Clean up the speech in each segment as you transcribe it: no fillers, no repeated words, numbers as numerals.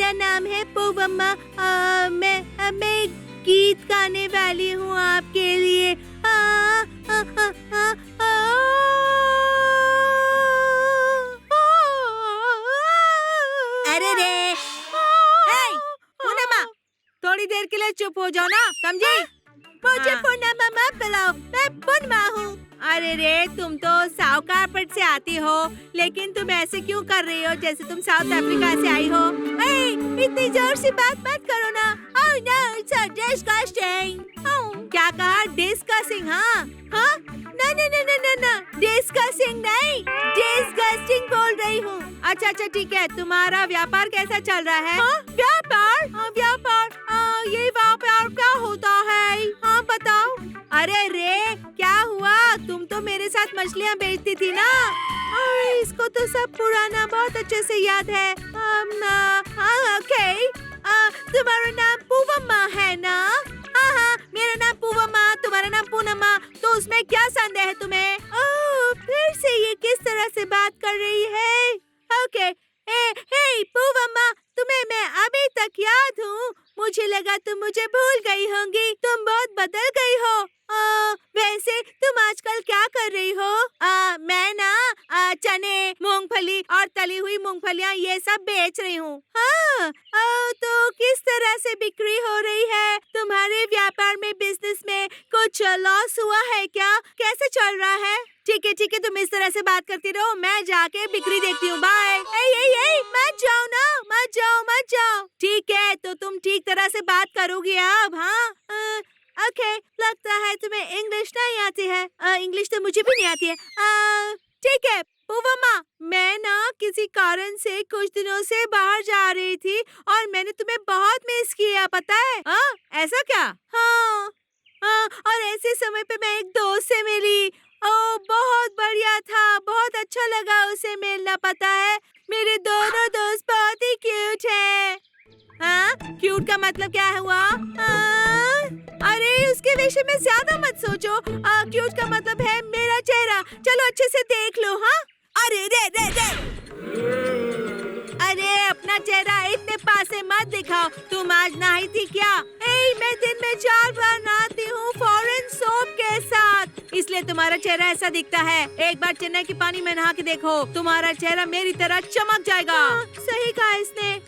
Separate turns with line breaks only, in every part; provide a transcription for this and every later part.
मेरा नाम है पूवम्मा। मैं गीत गाने वाली हूँ आपके लिए। आ, आ, आ, आ, आ, अरे रे, पूनम्मा, थोड़ी देर के लिए चुप हो जाओ ना, समझी? मुझे पूनम्मा मत बुलाओ, मैं पूनम्मा हूँ। अरे रे, तुम तो साउथापट से आती हो, लेकिन तुम ऐसे क्यों कर रही हो जैसे तुम साउथ अफ्रीका से आई हो? इतनी जोर से बात मत करो ना। Oh no, it's so disgusting. क्या कहा? Disgusting, हाँ? ना, disgusting नहीं, disgusting बोल रही हूँ। अच्छा, ठीक है। तुम्हारा व्यापार कैसा चल रहा है? व्यापार? ये व्यापार क्या होता है? हाँ, बताओ। अरे रे, क्या हुआ? तुम तो मेरे साथ मछलियाँ बेचती थी ना? इसको तो सब पुराना बहुत अच्छे से याद है। ओके। तुम्हारा नाम पूवम्मा है ना? हाँ, मेरा नाम पूवम्मा, तुम्हारा नाम पूनम्मा, तो उसमें क्या संदेह है तुम्हें? फिर से ये किस तरह से बात कर रही है? ओके। हे पूवम्मा, तुम्हें मैं अभी तक याद हूँ। मुझे लगा तुम मुझे भूल गई होंगी। तुम बहुत बदल गई हो। वैसे तुम आजकल क्या कर रही हो? मैं ना चने, मूंगफली और तली हुई मूंगफलियाँ ये सब बेच रही हूँ। हाँ, तो किस तरह से बिक्री हो रही है? तुम्हारे व्यापार में, बिजनेस में कुछ लॉस हुआ है क्या? कैसे चल रहा है? ठीक है, तुम इस तरह से बात करती रहो, मैं जाके बिक्री देखती हूँ। बाय। मत जाओ ना, मत जाओ। ठीक है, तो तुम ठीक तरह से बात करोगी अब, हाँ? ओके, लगता है तुम्हें इंग्लिश नहीं आती है। इंग्लिश तो मुझे भी नहीं आती है। ठीक है पूवम्मा, मैं ना किसी कारण से कुछ दिनों से बाहर जा रही थी और मैंने तुम्हें बहुत मिस किया, पता है? ऐसा क्या? हाँ, और ऐसे समय पे मैं एक दोस्त से मिली। बहुत बढ़िया था, बहुत अच्छा लगा उसे मिलना, पता है? मेरे दोनों दोस्त बहुत ही क्यूट हैं। क्यूट का मतलब क्या हुआ? अरे उसके विषय में ज्यादा मत सोचो। क्यूट का मतलब है मेरा चेहरा। चलो अच्छे से देख लो, हाँ? अरे अरे अपना चेहरा इतने पास से मत दिखाओ। तुम आज नहाई थी क्या? मैं दिन में 4 बार नहाती हूँ फॉरेन सोप के साथ, इसलिए तुम्हारा चेहरा ऐसा दिखता है। एक बार चेन्नई के पानी में नहा के देखो, तुम्हारा चेहरा मेरी तरह चमक जाएगा। सही कहा इसने।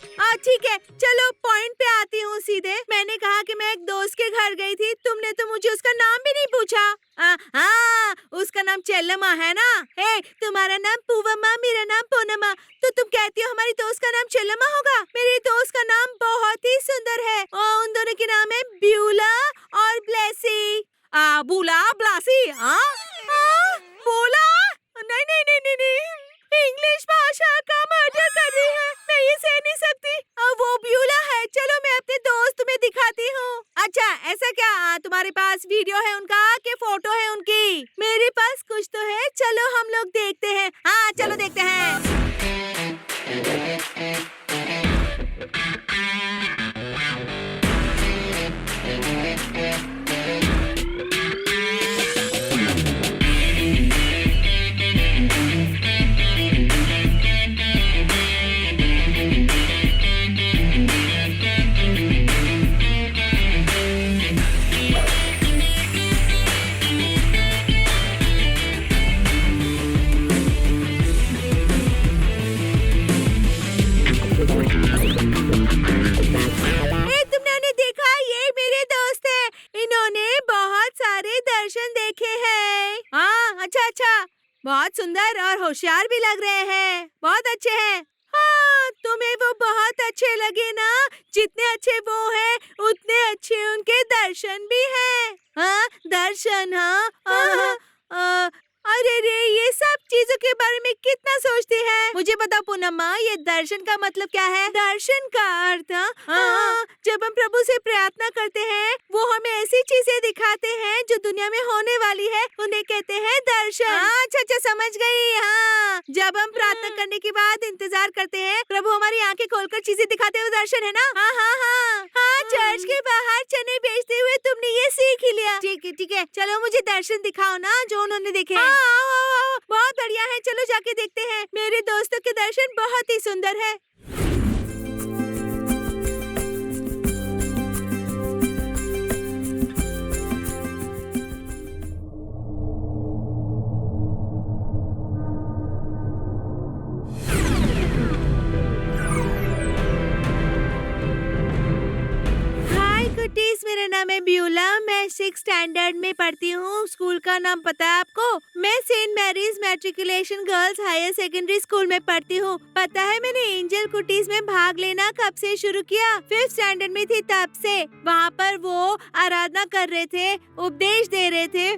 ठीक है, चलो पॉइंट पे आती हूँ सीधे। मैंने कहा कि मैं एक दोस्त के घर गई थी, तुमने तो मुझे उसका नाम भी नहीं पूछा। उसका नाम चेल्लम्मा है ना? तुम्हारा नाम पूवम्मा, मेरा नाम पूनम्मा, तो तुम कहती हो हमारी दोस्त का नाम चेल्लम्मा होगा? मेरी दोस्त का नाम बहुत ही सुंदर है। उन दोनों के नाम है ब्यूला और ब्लेसी। बूला ब्लासी? बोला? नहीं, इंग्लिश भाषा का मर्डर कर रही है। मैं ये सह नहीं सकती। वो ब्यूला है। चलो मैं अपने दोस्त तुम्हें दिखाती हूँ। अच्छा, ऐसा क्या? तुम्हारे पास वीडियो है उनका कि फोटो है उनकी? मेरे पास कुछ तो है, चलो हम लोग देखते हैं। हाँ, चलो देखते हैं। तुमने उन्हें देखा? ये मेरे दोस्त हैं। इन्होंने बहुत सारे दर्शन देखे हैं। अच्छा, बहुत सुंदर और होशियार भी लग रहे हैं। बहुत अच्छे हैं। हाँ, तुम्हें वो बहुत अच्छे लगे ना? जितने अच्छे वो हैं, उतने अच्छे उनके दर्शन भी हैं। दर्शन? अरे रे, ये सब चीजों के बारे में कितना सोचती है? मुझे बताओ पूनम्मा, ये दर्शन का मतलब क्या है? दर्शन का अर्थ? जब हम प्रभु से प्रार्थना करते हैं, वो हमें ऐसी चीजें दिखाते हैं जो दुनिया में होने वाली है, उन्हें कहते हैं दर्शन। अच्छा, समझ गई। हाँ, जब हम प्रार्थना करने के बाद इंतजार करते हैं, प्रभु हमारी आंखें खोलकर चीजें दिखाते हुए, दर्शन है ना? हाँ, चर्च के बाहर चने बेचते हुए तुमने ये सीख ही लिया। ठीक है, चलो मुझे दर्शन दिखाओ ना जो उन्होंने देखे। आओ, बहुत बढ़िया है, चलो जाके देखते हैं। मेरे दोस्तों के दर्शन बहुत ही सुंदर है। नाम है ब्यूला, मैं 6 स्टैंडर्ड में पढ़ती हूँ। स्कूल का नाम पता है आपको? मैं Saint Mary's Matriculation Girls Higher Secondary School में पढ़ती हूँ। पता है मैंने एंजल कुटीज में भाग लेना कब से शुरू किया? 5th स्टैंडर्ड में थी तब से। वहाँ पर वो आराधना कर रहे थे, उपदेश दे रहे थे,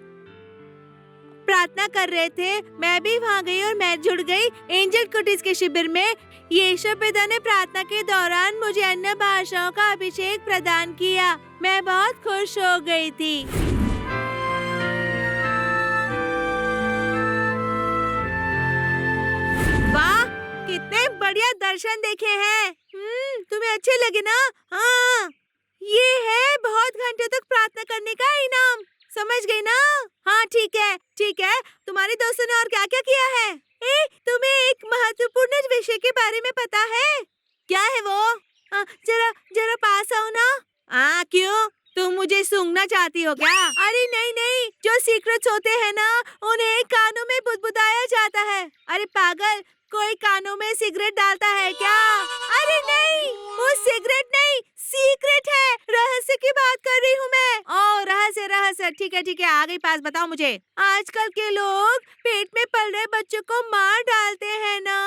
प्रार्थना कर रहे थे। मैं भी वहाँ गई और मैं जुड़ गई एंजल कुटीज के शिविर में। यीशु पिता ने प्रार्थना के दौरान मुझे अन्य भाषाओं का अभिषेक प्रदान किया। मैं बहुत खुश हो गई थी। वाह, कितने बढ़िया दर्शन देखे हैं। तुम्हें अच्छे लगे ना? हाँ, ये है बहुत घंटों तक प्रार्थना करने का इनाम। समझ गई ना? हाँ ठीक है, ठीक है। तुम्हारे दोस्तों ने और क्या क्या किया है? तुम्हें एक महत्वपूर्ण विषय के बारे में पता है? क्या है वो? जरा जरा पास आओ ना। क्यों? तुम मुझे सूंघना चाहती हो क्या? अरे नहीं नहीं, जो सीक्रेट्स होते हैं ना, उन्हें कानों में बुदबुदाया जाता है। अरे पागल, कोई कानों में सिगरेट डालता है क्या? अरे नहीं, वो सिगरेट नहीं, सीक्रेट है। रहस्य की बात कर रही हूँ मैं। ओह रहस्य रहस्य, ठीक है आ गई पास, बताओ मुझे। आजकल के लोग पेट में पल रहे बच्चों को मार डालते हैं ना।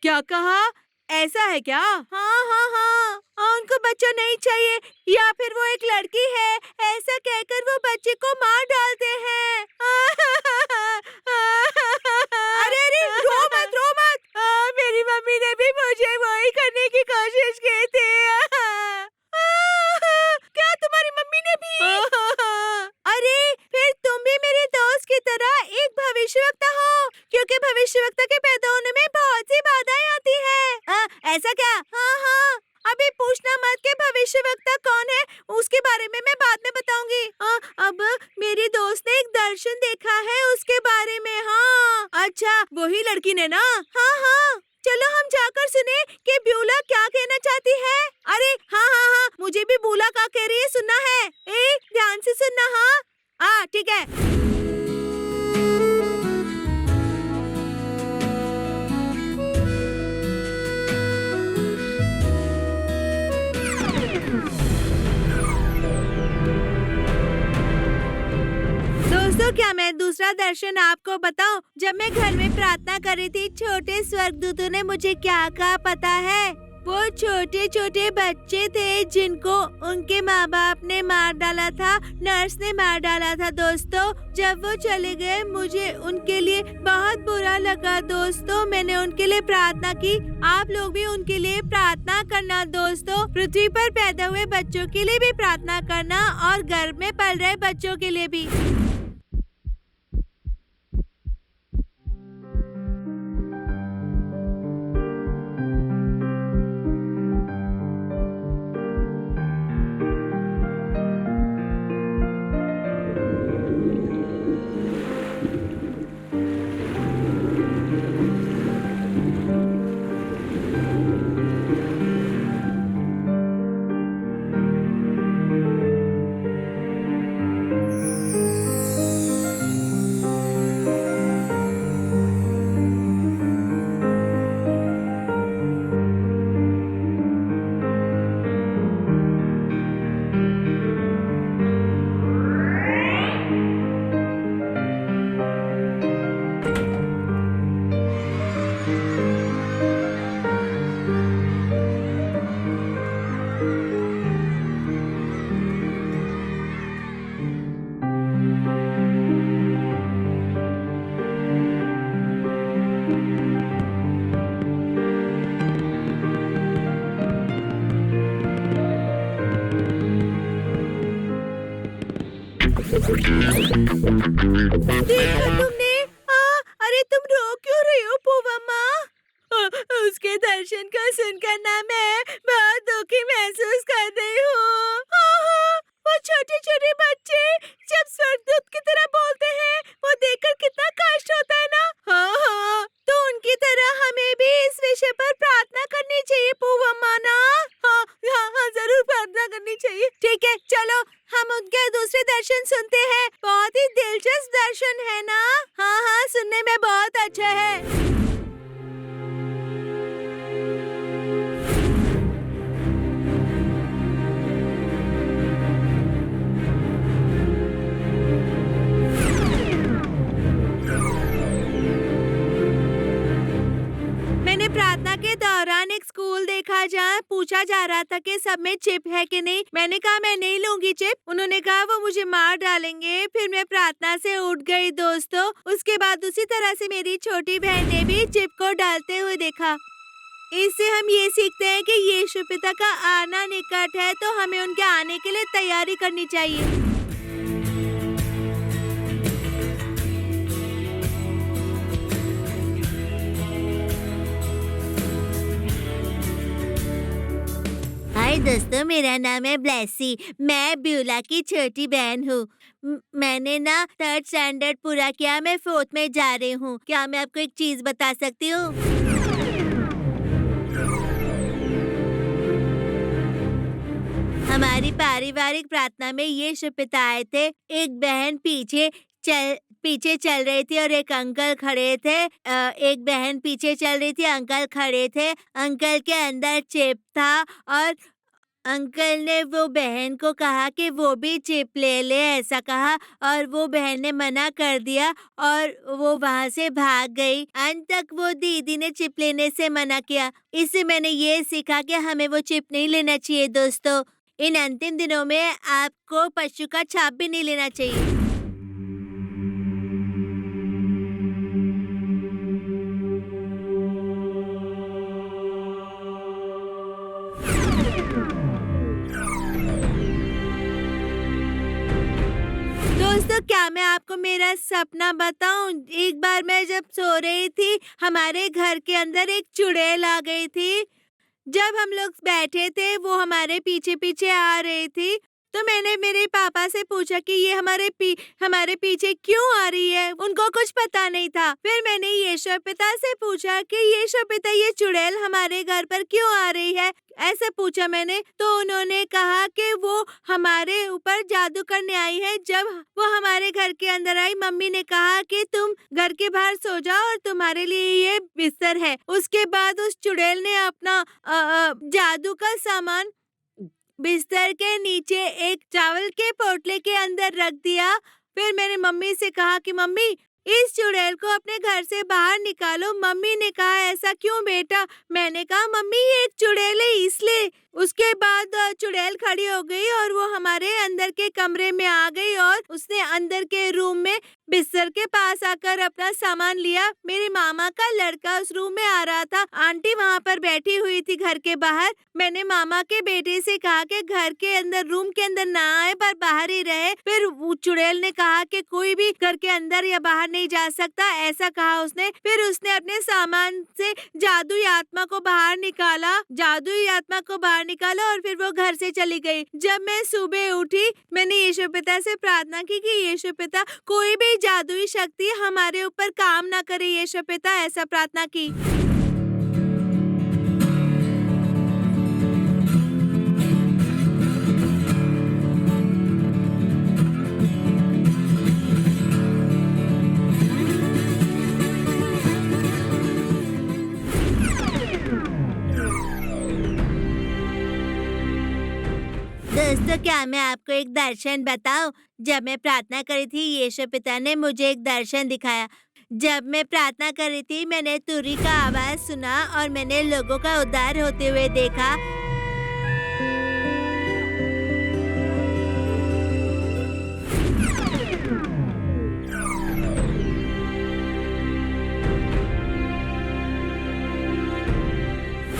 क्या कहा? ऐसा है क्या? हाँ, उनको बच्चा नहीं चाहिए या फिर वो एक लड़की है, ऐसा कहकर वो बच्चे को मार डालते हैं। अरे रो मत। मेरी मम्मी ने भी मुझे वही करने की कोशिश की थी। क्या तुम्हारी मम्मी ने भी? अरे फिर तुम भी मेरे दोस्त की तरह एक भविष्यवक्ता हो, क्योंकि भविष्यवक्ता के पैदा होने में बहुत सी बाधाएं आती है। ऐसा क्या? हाँ, अभी पूछना मत कि भविष्यवक्ता कौन है, उसके बारे में मैं बाद में बताऊंगी। अब मेरी दोस्त ने एक दर्शन देखा है, उसके बारे में। हाँ अच्छा, वही लड़की ने ना? हाँ, चलो हम जाकर सुने कि ब्यूला क्या कहना चाहती है। अरे हाँ, मुझे भी ब्यूला क्या कह रही है सुनना है। ध्यान से सुनना। हाँ ठीक है। दोस्तों, क्या मैं दूसरा दर्शन आपको बताऊं? जब मैं घर में प्रार्थना कर रही थी, छोटे स्वर्गदूतों ने मुझे क्या कहा पता है? वो छोटे छोटे बच्चे थे जिनको उनके माँ बाप ने मार डाला था, नर्स ने मार डाला था। दोस्तों, जब वो चले गए मुझे उनके लिए बहुत बुरा लगा। दोस्तों, मैंने उनके लिए प्रार्थना की। आप लोग भी उनके लिए प्रार्थना करना। दोस्तों, पृथ्वी पर पैदा हुए बच्चों के लिए भी प्रार्थना करना और गर्भ में पल रहे बच्चों के लिए भी। देखा तुमने? अरे तुम रो क्यों रही हो पूवम्मा? उसके दर्शन को सुनकर ना मैं बहुत दुखी महसूस कर रही हूँ। वो छोटे छोटे बच्चे जब स्वर्गदूत की तरह बोलते हैं, वो देखकर कितना कष्ट होता है ना। हाँ, तो उनकी तरह हमें भी इस विषय पर प्रार्थना करनी चाहिए पूवम्मा ना। हाँ, जरूर प्रार्थना करनी चाहिए। ठीक है, चलो हम उनके दूसरे दर्शन सुनते हैं। बहुत ही दिलचस्प दर्शन है ना? हाँ, सुनने में बहुत अच्छा है। देखा जहाँ पूछा जा रहा था कि सब में चिप है कि नहीं। मैंने कहा मैं नहीं लूंगी चिप। उन्होंने कहा वो मुझे मार डालेंगे। फिर मैं प्रार्थना से उठ गई दोस्तों। उसके बाद उसी तरह से मेरी छोटी बहन ने भी चिप को डालते हुए देखा। इससे हम ये सीखते हैं कि यीशु पिता का आना निकट है, तो हमें उनके आने के लिए तैयारी करनी चाहिए। हाय दोस्तों, मेरा नाम है ब्लेसी। मैं ब्यूला की छोटी बहन हूँ। मैंने ना 3rd स्टैंडर्ड पूरा किया, मैं 4th में जा रही हूँ। क्या मैं आपको एक चीज बता सकती हूँ? हमारी पारिवारिक प्रार्थना में यीशु पिता आए थे। एक बहन पीछे चल रही थी और एक अंकल खड़े थे। एक बहन पीछे चल रही थी, अंकल खड़े थे। अंकल के अंदर चिप था और अंकल ने वो बहन को कहा कि वो भी चिप ले ले, ऐसा कहा और वो बहन ने मना कर दिया और वो वहां से भाग गई। अंत तक वो दीदी ने चिप लेने से मना किया। इससे मैंने ये सीखा कि हमें वो चिप नहीं लेना चाहिए दोस्तों। इन अंतिम दिनों में आपको पशु का छाप भी नहीं लेना चाहिए। दोस्तों, क्या मैं आपको मेरा सपना बताऊं? एक बार मैं जब सो रही थी, हमारे घर के अंदर एक चुड़ैल आ गई थी। जब हम लोग बैठे थे, वो हमारे पीछे पीछे आ रही थी। तो मैंने मेरे पापा से पूछा कि ये हमारे पीछे क्यों आ रही है। उनको कुछ पता नहीं था। फिर मैंने यीशु पिता से पूछा कि यीशु पिता, ये चुड़ैल हमारे घर पर क्यों आ रही है, ऐसे पूछा मैंने। तो उन्होंने कहा कि वो हमारे ऊपर जादू करने आई है। जब वो हमारे घर के अंदर आई, मम्मी ने कहा कि तुम घर के बाहर सो जाओ और तुम्हारे लिए ये बिस्तर है। उसके बाद उस चुड़ैल ने अपना जादू का सामान बिस्तर के नीचे एक चावल के पोटले के अंदर रख दिया। फिर मैंने मम्मी से कहा कि मम्मी, इस चुड़ैल को अपने घर से बाहर निकालो। मम्मी ने कहा ऐसा क्यों बेटा? मैंने कहा मम्मी, ये एक चुड़ैल है इसलिए। उसके बाद चुड़ैल खड़ी हो गई और वो हमारे अंदर के कमरे में आ गई और उसने अंदर के रूम में बिस्तर के पास आकर अपना सामान लिया। मेरे मामा का लड़का उस रूम में आ रहा था। आंटी वहाँ पर बैठी हुई थी घर के बाहर। मैंने मामा के बेटे से कहा कि घर के अंदर, रूम के अंदर ना आए पर बाहर ही रहे। फिर चुड़ैल ने कहा कि कोई भी घर के अंदर या बाहर नहीं जा सकता, ऐसा कहा उसने। फिर उसने अपने सामान से जादुई आत्मा को बाहर निकाला और फिर वो घर से चली गई। जब मैं सुबह उठी, मैंने यीशु पिता से प्रार्थना की कि यीशु पिता, कोई भी जादुई शक्ति हमारे ऊपर काम ना करे। यीशु पिता, ऐसा प्रार्थना की। दोस्तों, क्या मैं आपको एक दर्शन बताऊं? जब मैं प्रार्थना करी थी, यीशु पिता ने मुझे एक दर्शन दिखाया। जब मैं प्रार्थना कर रही थी, मैंने तुरही का आवाज सुना और मैंने लोगों का उद्धार होते हुए देखा।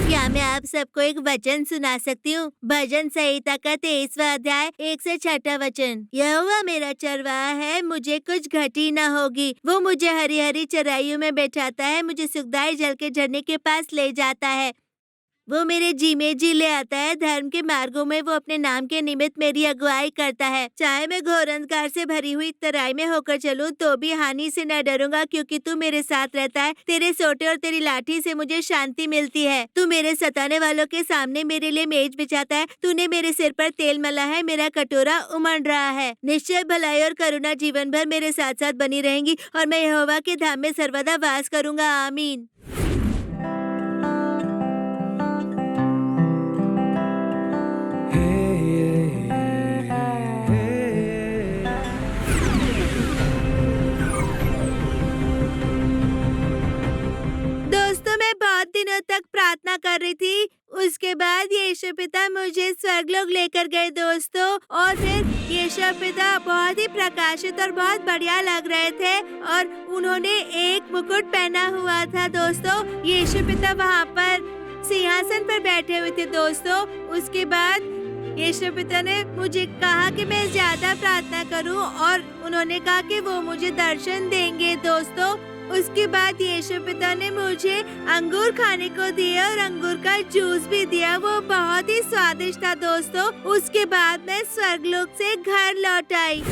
क्या मैं आप सबको एक वचन सुना सकती हूँ? भजन संहिता का 23वां अध्याय 1 से 6 वचन। यहोवा मेरा चरवाहा है, मुझे कुछ घटी न होगी। वो मुझे हरी हरी चराइयों में बैठाता है, मुझे सुखदायक जल के झरने के पास ले जाता है। वो मेरे जी में जी ले आता है। धर्म के मार्गों में वो अपने नाम के निमित्त मेरी अगुवाई करता है। चाहे मैं घोर अंधकार से भरी हुई तराई में होकर चलूं, तो भी हानि से न डरूंगा, क्योंकि तू मेरे साथ रहता है। तेरे सोटे और तेरी लाठी से मुझे शांति मिलती है। तू मेरे सताने वालों के सामने मेरे लिए मेज बिछाता है। तूने मेरे सिर पर तेल मला है, मेरा कटोरा उमड़ रहा है। निश्चय भलाई और करुणा जीवन भर मेरे साथ साथ बनी रहेंगी और मैं यहोवा के धाम में सर्वदा वास करूंगा। आमीन। दिनों तक प्रार्थना कर रही थी। उसके बाद यीशु पिता मुझे स्वर्गलोक लेकर गए दोस्तों, और फिर यीशु पिता बहुत ही प्रकाशित और बहुत बढ़िया लग रहे थे और उन्होंने एक मुकुट पहना हुआ था दोस्तों। यीशु पिता वहाँ पर सिंहासन पर बैठे हुए थे दोस्तों। उसके बाद यीशु पिता ने मुझे कहा कि मैं ज्यादा प्रार्थना करूं और उन्होंने कहा कि वो मुझे दर्शन देंगे दोस्तों। उसके बाद यीशु पिता ने मुझे अंगूर खाने को दिया और अंगूर का जूस भी दिया, वो बहुत ही स्वादिष्ट था दोस्तों। उसके बाद मैं स्वर्गलोक से घर लौट आई।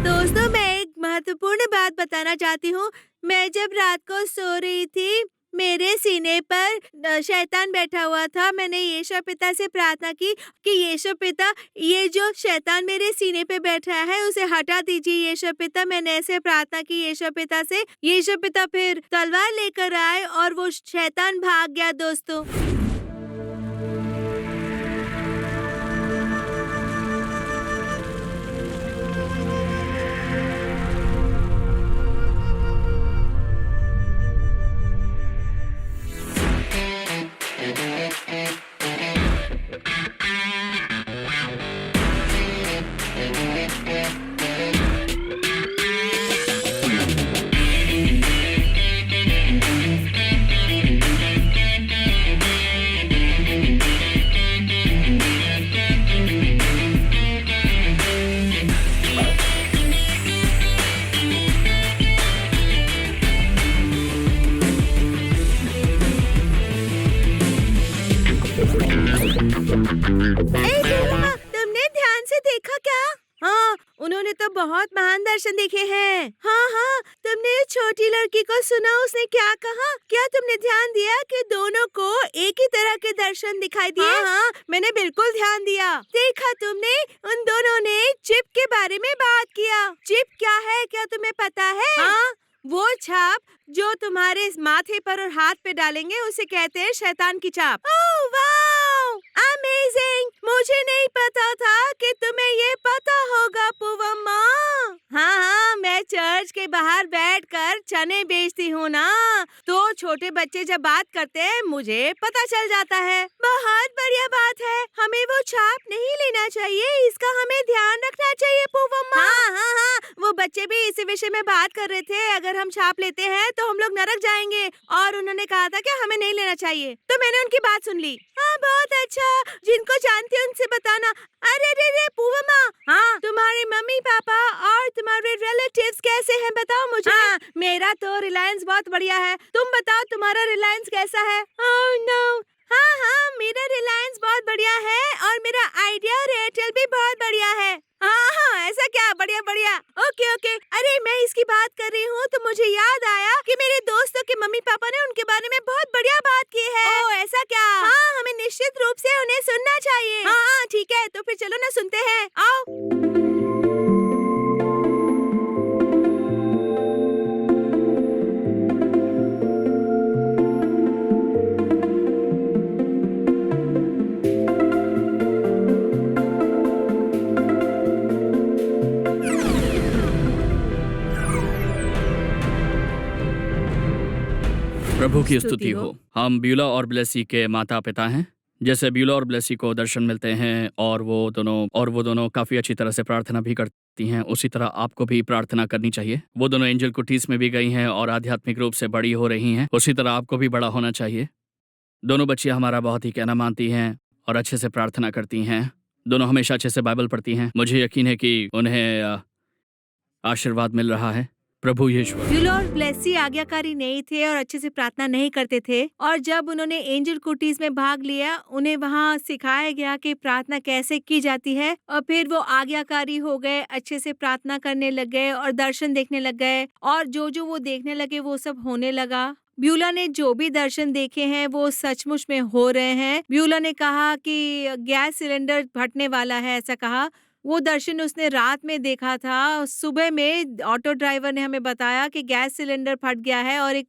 दोस्तों मैं एक महत्वपूर्ण बात बताना चाहती हूँ। मैं जब रात को सो रही थी, मेरे सीने पर शैतान बैठा हुआ था। मैंने यीशु पिता से प्रार्थना की कि यीशु पिता, ये जो शैतान मेरे सीने पे बैठा है उसे हटा दीजिए यीशु पिता। मैंने ऐसे प्रार्थना की यीशु पिता से। यीशु पिता फिर तलवार लेकर आए और वो शैतान भाग गया दोस्तों। तुमने ध्यान से देखा क्या? हाँ, उन्होंने तो बहुत महान दर्शन देखे हैं। हाँ, तुमने छोटी लड़की को सुना, उसने क्या कहा? क्या तुमने ध्यान दिया कि दोनों को एक ही तरह के दर्शन दिखाई दिए? हाँ, मैंने बिल्कुल ध्यान दिया। देखा तुमने, उन दोनों ने चिप के बारे में बात किया। चिप क्या है, क्या तुम्हें पता है? हाँ, वो छाप जो तुम्हारे माथे पर और हाथ पे डालेंगे उसे कहते हैं शैतान की छाप। Oh wow, amazing! मुझे नहीं पता था कि तुम्हें ये पता होगा पूवम्मा। हाँ, मैं चर्च के बाहर बैठकर चने बेचती हूँ ना, तो छोटे बच्चे जब बात करते हैं मुझे पता चल जाता है। बहुत बढ़िया बात है, हमें वो छाप नहीं लेना चाहिए, इसका हमें ध्यान रखना चाहिए पूवम्मा। हाँ, वो बच्चे भी इसी विषय में बात कर रहे थे। अगर हम छाप लेते हैं तो हम लोग नरक जाएंगे, और उन्होंने कहा था कि हमें नहीं लेना चाहिए, तो मैंने उनकी बात सुन ली। हाँ, बहुत अच्छा, जिनको जानती हो उनसे बताना। अरे रे पूवम्मा, हाँ, तुम्हारे मम्मी पापा और तुम्हारे रिलेटिव्स कैसे हैं बताओ मुझे। हाँ, मेरा तो रिलायंस बहुत बढ़िया है, तुम बताओ तुम्हारा रिलायंस कैसा है? ओह नो, हाँ, मेरा रिलायंस बहुत बढ़िया है और मेरा आइडिया और एयरटेल भी बहुत बढ़िया है। हाँ, ऐसा क्या? बढ़िया। ओके। अरे मैं इसकी बात कर रही हूँ तो मुझे याद आया कि मेरे दोस्तों के मम्मी पापा ने उनके बारे में बहुत बढ़िया बात की है। ओह, ऐसा क्या? हाँ, हमें निश्चित रूप से उन्हें सुनना चाहिए। हाँ, ठीक है, तो फिर चलो ना सुनते हैं, आओ।
प्रभु की स्तुति हो। हम ब्यूला और ब्लेसी के माता पिता हैं। जैसे ब्यूला और ब्लेसी को दर्शन मिलते हैं और वो दोनों काफी अच्छी तरह से प्रार्थना भी करती हैं, उसी तरह आपको भी प्रार्थना करनी चाहिए। वो दोनों एंजल कुटीस में भी गई हैं और आध्यात्मिक रूप से बड़ी हो रही हैं, उसी तरह आपको भी बड़ा होना चाहिए। दोनों बच्चियां हमारा बहुत ही कहना मानती हैं और अच्छे से प्रार्थना करती हैं। दोनों हमेशा अच्छे से बाइबल पढ़ती हैं। मुझे यकीन है कि उन्हें आशीर्वाद मिल रहा है। प्रभु यीशु।
ब्यूला और ब्लेसी आज्ञाकारी नहीं थे और अच्छे से प्रार्थना नहीं करते थे, और जब उन्होंने एंजल कुटीज में भाग लिया, उन्हें वहाँ सिखाया गया कि प्रार्थना कैसे की जाती है, और फिर वो आज्ञाकारी हो गए, अच्छे से प्रार्थना करने लग गए और दर्शन देखने लग गए, और जो वो देखने लगे वो सब होने लगा। ब्यूला ने जो भी दर्शन देखे हैं वो सचमुच में हो रहे हैं। ब्यूला ने कहा कि गैस सिलेंडर फटने वाला है, ऐसा कहा। वो दर्शन उसने रात में देखा था। सुबह में ऑटो ड्राइवर ने हमें बताया कि गैस सिलेंडर फट गया है और एक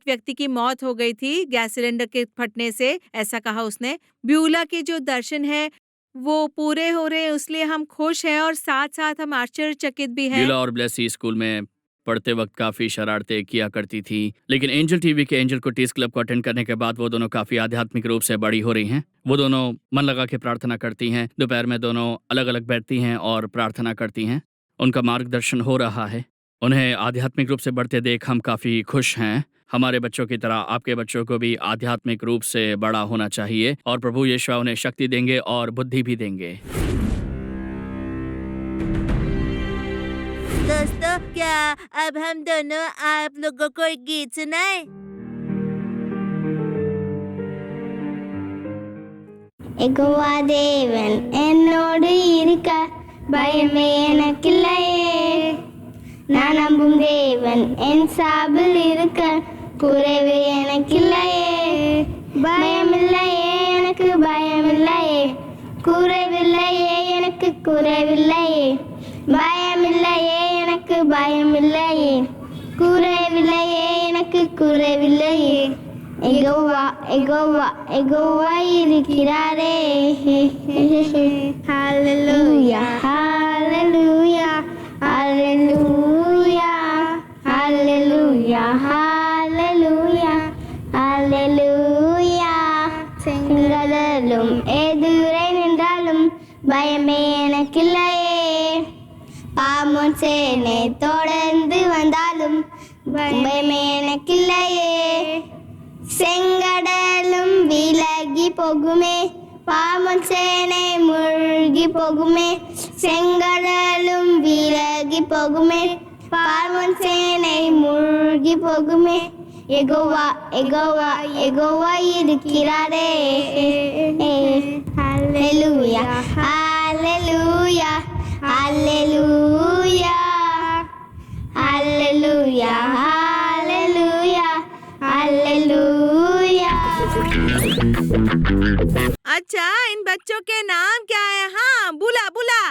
व्यक्ति की मौत हो गई थी गैस सिलेंडर के फटने से, ऐसा कहा उसने। ब्यूला के जो दर्शन है वो पूरे हो रहे हैं, इसलिए हम खुश हैं और साथ-साथ हम आश्चर्यचकित भी हैं।
ब्यूला और ब्लेसी स्कूल में पढ़ते वक्त काफ़ी शरारतें किया करती थी, लेकिन एंजल टीवी के एंजल कुटीज़ क्लब को अटेंड करने के बाद वो दोनों काफ़ी आध्यात्मिक रूप से बड़ी हो रही हैं। वो दोनों मन लगा के प्रार्थना करती हैं। दोपहर में दोनों अलग-अलग बैठती हैं और प्रार्थना करती हैं। उनका मार्गदर्शन हो रहा है। उन्हें आध्यात्मिक रूप से बढ़ते देख हम काफ़ी खुश हैं। हमारे बच्चों की तरह आपके बच्चों को भी आध्यात्मिक रूप से बड़ा होना चाहिए और प्रभु यीशु उन्हें शक्ति देंगे और बुद्धि भी देंगे।
दोस्तों, क्या अब हम दोनों आप लोगों को एक गीत सुनाएं?
எகோவா தேவன் என்னோடு இருக்க பயமே எனக்கில்லையே. நான் நம்பும் தேவன் என் சார்பில் இருக்க குறைவு எனக்கில்லையே. பயமில்லையே எனக்கு பயமில்லையே, குறைவில்லையே எனக்கு குறைவில்லையே. பயமில்லையே எனக்கு பயமில்லையே, குறைவில்லையே எனக்கு குறைவில்லையே. எகோவா எகோவா எகோவா இருக்கிறாரே. ஹalleluya ஹalleluya ஹalleluya ஹalleluya ஹalleluya ஹalleluya. செங்கடலும் எதிரே நின்றாலும் பயமே எனக்கில்லையே. பாம்பும் சேனை தொடர்ந்து வந்தாலும் பயமே எனக்கில்லையே. செங்கடலும் விலகி போகுமே, பாம்பும் சேனை மூழ்கி போகுமே. செங்கடலும் விலகி போகுமே, பாம்பும் சேனை மூழ்கி போகுமே. எகோவா எகோவா எகோவா இருக்கிறாரே. ஹalleluya ஹalleluya ஹalleluya ஹalleluya ஹalleluya हालेलुया.
अच्छा, इन बच्चों के नाम क्या है? हाँ, बुला बुला।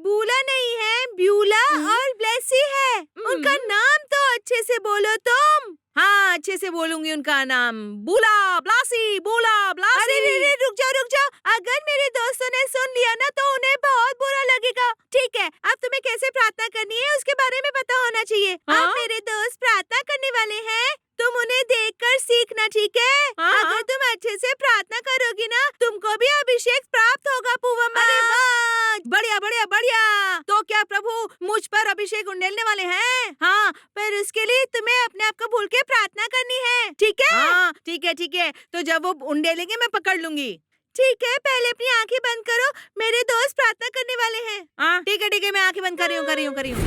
बुला नहीं है, ब्यूला और ब्लेसी है। उनका नाम तो अच्छे से बोलो तुम। हाँ, अच्छे से बोलूंगी उनका नाम। बुला ब्लासी, बुला ब्लासी। अरे रुक जाओ। अगर मेरे दोस्तों ने सुन लिया ना तो उन्हें बहुत बुरा लगेगा। ठीक है, अब तुम्हें कैसे प्रार्थना करनी है उसके बारे में पता होना चाहिए। अब मेरे दोस्त प्रार्थना करने वाले हैं, तुम उन्हें देखकर सीखना, ठीक है? अगर तुम अच्छे से प्रार्थना करोगी ना, तुमको भी अभिषेक प्राप्त होगा पूवम्मा। अरे वाह, बढ़िया बढ़िया बढ़िया। तो क्या प्रभु मुझ पर अभिषेक उंडेलने वाले हैं? हाँ, पर उसके लिए तुम्हें अपने आप को भूल के प्रार्थना करनी है, ठीक है? हाँ, ठीक है। तो जब वो उंडेलेंगे मैं पकड़ लूंगी। ठीक है, पहले अपनी आंखें बंद करो, मेरे दोस्त प्रार्थना करने वाले हैं। हाँ, ठीक है, मैं आंखें बंद कर रही हूँ।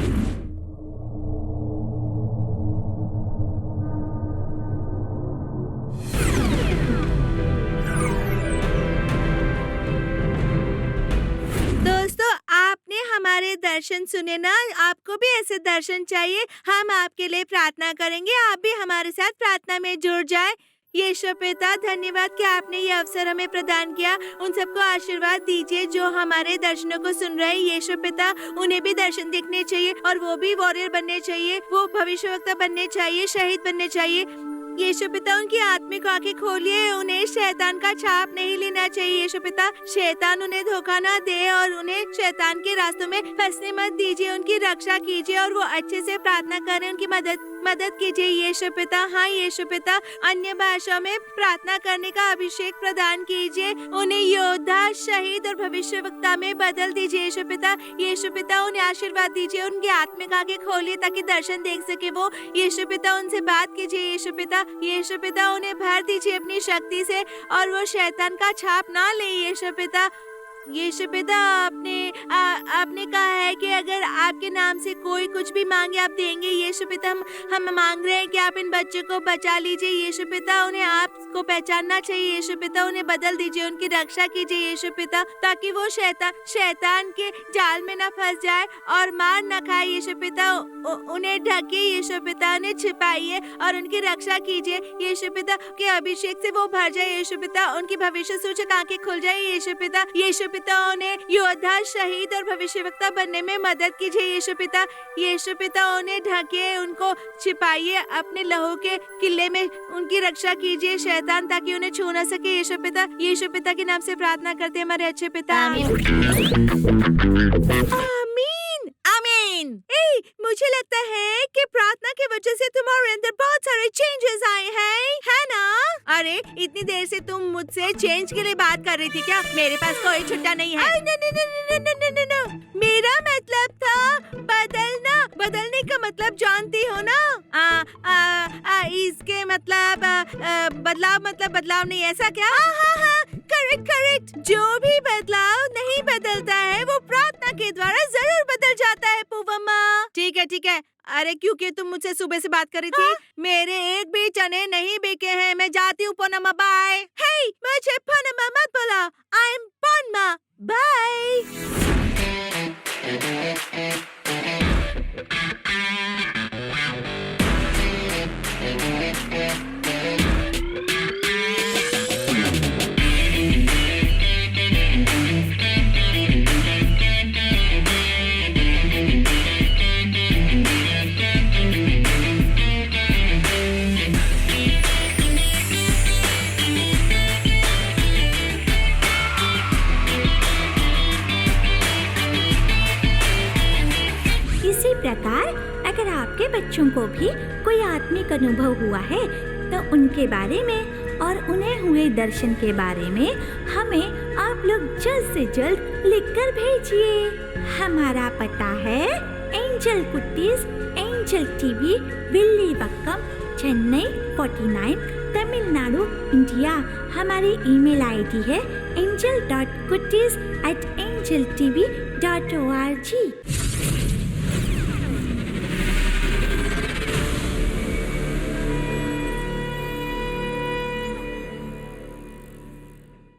दोस्तों, आपने हमारे दर्शन सुने ना, आपको भी ऐसे दर्शन चाहिए? हम आपके लिए प्रार्थना करेंगे, आप भी हमारे साथ प्रार्थना में जुड़ जाए। यीशु पिता, धन्यवाद कि आपने ये अवसर हमें प्रदान किया। उन सबको आशीर्वाद दीजिए जो हमारे दर्शनों को सुन रहे हैं। यीशु पिता, उन्हें भी दर्शन दिखने चाहिए और वो भी वॉरियर बनने चाहिए, वो भविष्यवक्ता बनने चाहिए, शहीद बनने चाहिए। यीशु पिता, उनकी आत्मिक आंखें खोलिए, उन्हें शैतान का छाप नहीं लेना चाहिए। यीशु पिता, शैतान उन्हें धोखा ना दे और उन्हें शैतान के रास्तों में फंसने मत दीजिए। उनकी रक्षा कीजिए और वो अच्छे से प्रार्थना करें, उनकी मदद कीजिए यीशु पिता। हाँ यीशु पिता, अन्य भाषा में प्रार्थना करने का अभिषेक प्रदान कीजिए। उन्हें योद्धा, शहीद और भविष्यवक्ता में बदल दीजिए यीशु पिता। यीशु पिता, उन्हें आशीर्वाद दीजिए, उनकी आत्मिक आंखें खोलिए ताकि दर्शन देख सके वो। यीशु पिता, उनसे बात कीजिए यीशु पिता। यीशु पिता, उन्हें भर दीजिए अपनी शक्ति से और वो शैतान का छाप ना ले यीशु पिता। यीशु पिता, आपने कहा है कि अगर आपके नाम से कोई कुछ भी मांगे आप देंगे। यीशु पिता, हम मांग रहे हैं कि आप इन बच्चों को बचा लीजिए यीशु पिता। उन्हें आपको पहचानना चाहिए यीशु पिता। उन्हें बदल दीजिए, उनकी रक्षा कीजिए यीशु पिता, ताकि वो शैतान के जाल में न फंस जाए और मार न खाए यीशु पिता। उन्हें ढकिए यीशु पिता, उन्हें छिपाइए और उनकी रक्षा कीजिए यीशु पिता। के अभिषेक से वो भर जाए यीशु पिता, उनकी भविष्य सूचक आंखें खुल जाए यीशु पिता। यीशु पिता उन्हें योद्धा, शहीद और भविष्यवक्ता बनने में मदद कीजिए। यीशु पिता उन्हें ढकिए, उनको छिपाइए अपने लहू के किले में, उनकी रक्षा कीजिए शैतान ताकि उन्हें छू न सके। यीशु पिता के नाम से प्रार्थना करते हैं हमारे अच्छे पिता। आमीन। मुझे लगता है कि प्रार्थना की वजह से तुम्हारे अंदर बहुत सारे चेंजेस आए हैं, है ना? अरे इतनी देर से तुम मुझसे चेंज के लिए बात कर रही थी क्या? मेरे पास कोई छुट्टा नहीं है। no. मेरा मतलब था बदलने का मतलब जानती हो ना? इसके मतलब बदलाव नहीं, ऐसा क्या? हाँ, करेक्ट। जो भी बदलाव नहीं बदलता है वो प्रार्थना के द्वारा जरूर बदल जाता है पूवम्मा। ठीक है। अरे क्योंकि तुम मुझसे सुबह से बात कर रही थी। मेरे एक भी चने नहीं बिके हैं। मैं जाती हूँ पोनमा, बाय। हे, मुझे पोनमा मत बोला। I am Ponma, bye.
प्रकार अगर आपके बच्चों को भी कोई आत्मिक अनुभव हुआ है तो उनके बारे में और उन्हें हुए दर्शन के बारे में हमें आप लोग जल्द से जल्द लिखकर भेजिए। हमारा पता है Angel Kutties, Angel TV, Villivakkam, Chennai 49, Tamil Nadu, India. हमारी ईमेल आईडी है angel.kutties@angeltv.org।